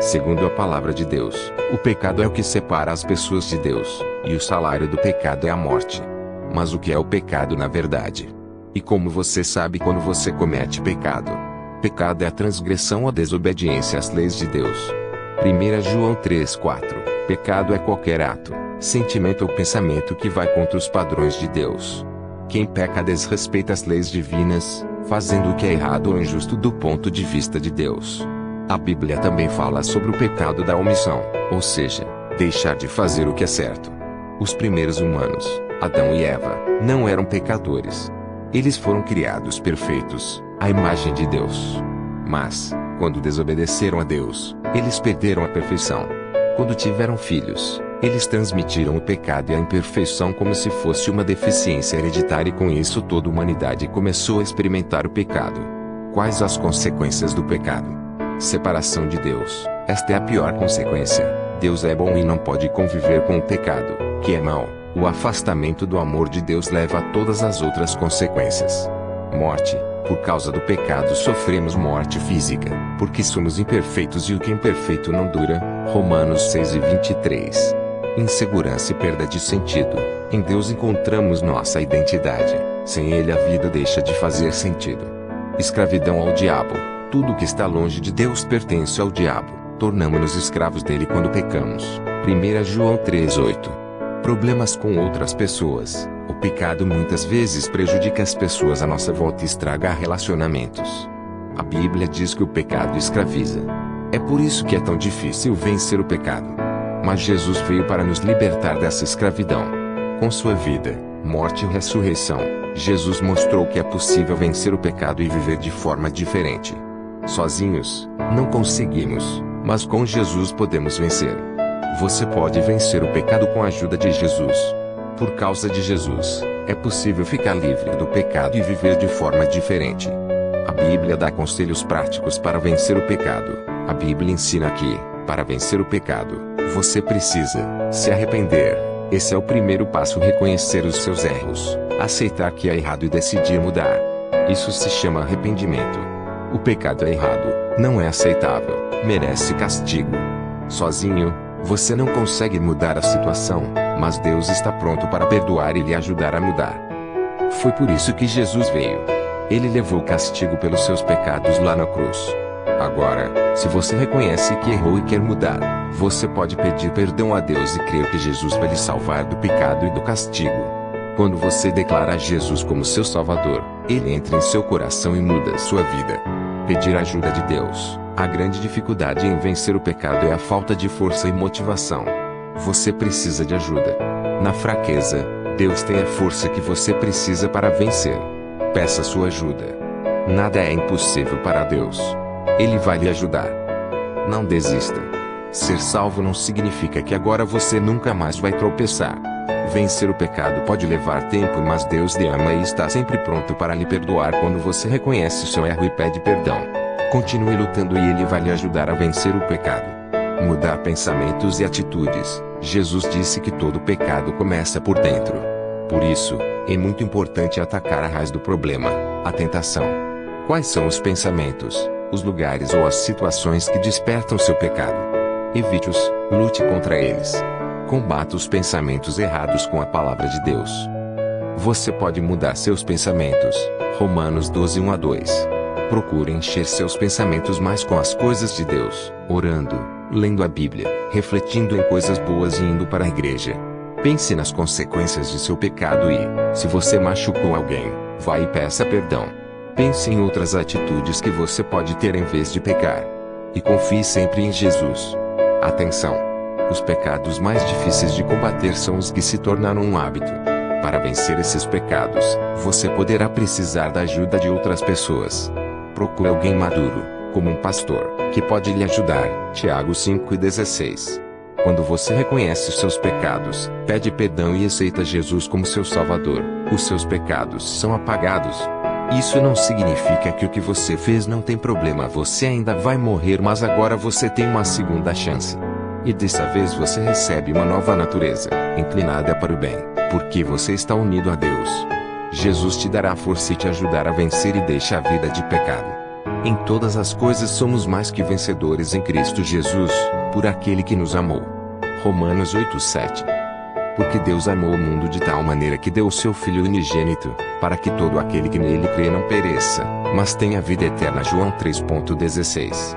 Segundo a palavra de Deus, o pecado é o que separa as pessoas de Deus, e o salário do pecado é a morte. Mas o que é o pecado na verdade? E como você sabe quando você comete pecado? Pecado é a transgressão ou a desobediência às leis de Deus. 1 João 3,4. Pecado é qualquer ato, sentimento ou pensamento que vai contra os padrões de Deus. Quem peca desrespeita as leis divinas, fazendo o que é errado ou injusto do ponto de vista de Deus. A Bíblia também fala sobre o pecado da omissão, ou seja, deixar de fazer o que é certo. Os primeiros humanos, Adão e Eva, não eram pecadores. Eles foram criados perfeitos, à imagem de Deus. Mas, quando desobedeceram a Deus, eles perderam a perfeição. Quando tiveram filhos, eles transmitiram o pecado e a imperfeição como se fosse uma deficiência hereditária e com isso toda a humanidade começou a experimentar o pecado. Quais as consequências do pecado? Separação de Deus. Esta é a pior consequência. Deus é bom e não pode conviver com o pecado, que é mau. O afastamento do amor de Deus leva a todas as outras consequências. Morte. Por causa do pecado sofremos morte física, porque somos imperfeitos e o que é imperfeito não dura. Romanos 6:23. Insegurança e perda de sentido. Em Deus encontramos nossa identidade. Sem Ele a vida deixa de fazer sentido. Escravidão ao diabo. Tudo que está longe de Deus pertence ao diabo. Tornamo-nos escravos dele quando pecamos. 1 João 3:8. Problemas com outras pessoas. O pecado muitas vezes prejudica as pessoas à nossa volta e estraga relacionamentos. A Bíblia diz que o pecado escraviza. É por isso que é tão difícil vencer o pecado. Mas Jesus veio para nos libertar dessa escravidão. Com sua vida, morte e ressurreição, Jesus mostrou que é possível vencer o pecado e viver de forma diferente. Sozinhos, não conseguimos, mas com Jesus podemos vencer. Você pode vencer o pecado com a ajuda de Jesus. Por causa de Jesus, é possível ficar livre do pecado e viver de forma diferente. A Bíblia dá conselhos práticos para vencer o pecado. A Bíblia ensina que, para vencer o pecado, você precisa se arrepender. Esse é o primeiro passo: reconhecer os seus erros, aceitar que é errado e decidir mudar. Isso se chama arrependimento. O pecado é errado, não é aceitável, merece castigo. Sozinho, você não consegue mudar a situação, mas Deus está pronto para perdoar e lhe ajudar a mudar. Foi por isso que Jesus veio. Ele levou o castigo pelos seus pecados lá na cruz. Agora, se você reconhece que errou e quer mudar, você pode pedir perdão a Deus e crer que Jesus vai lhe salvar do pecado e do castigo. Quando você declara Jesus como seu Salvador, Ele entra em seu coração e muda sua vida. Pedir ajuda de Deus. A grande dificuldade em vencer o pecado é a falta de força e motivação. Você precisa de ajuda. Na fraqueza, Deus tem a força que você precisa para vencer. Peça sua ajuda. Nada é impossível para Deus. Ele vai lhe ajudar. Não desista. Ser salvo não significa que agora você nunca mais vai tropeçar. Vencer o pecado pode levar tempo, mas Deus lhe ama e está sempre pronto para lhe perdoar quando você reconhece seu erro e pede perdão. Continue lutando e Ele vai lhe ajudar a vencer o pecado. Mudar pensamentos e atitudes. Jesus disse que todo pecado começa por dentro. Por isso, é muito importante atacar a raiz do problema, a tentação. Quais são os pensamentos, os lugares ou as situações que despertam seu pecado? Evite-os, lute contra eles. Combata os pensamentos errados com a palavra de Deus. Você pode mudar seus pensamentos. Romanos 12:1-2. Procure encher seus pensamentos mais com as coisas de Deus, orando, lendo a Bíblia, refletindo em coisas boas e indo para a igreja. Pense nas consequências de seu pecado e, se você machucou alguém, vá e peça perdão. Pense em outras atitudes que você pode ter em vez de pecar. E confie sempre em Jesus. Atenção! Os pecados mais difíceis de combater são os que se tornaram um hábito. Para vencer esses pecados, você poderá precisar da ajuda de outras pessoas. Procure alguém maduro, como um pastor, que pode lhe ajudar. Tiago 5:16. Quando você reconhece os seus pecados, pede perdão e aceita Jesus como seu Salvador, os seus pecados são apagados. Isso não significa que o que você fez não tem problema. Você ainda vai morrer, mas agora você tem uma segunda chance. E dessa vez você recebe uma nova natureza, inclinada para o bem, porque você está unido a Deus. Jesus te dará força e te ajudará a vencer e deixa a vida de pecado. Em todas as coisas somos mais que vencedores em Cristo Jesus, por aquele que nos amou. Romanos 8:7. Porque Deus amou o mundo de tal maneira que deu o seu Filho unigênito, para que todo aquele que nele crê não pereça, mas tenha vida eterna. João 3:16.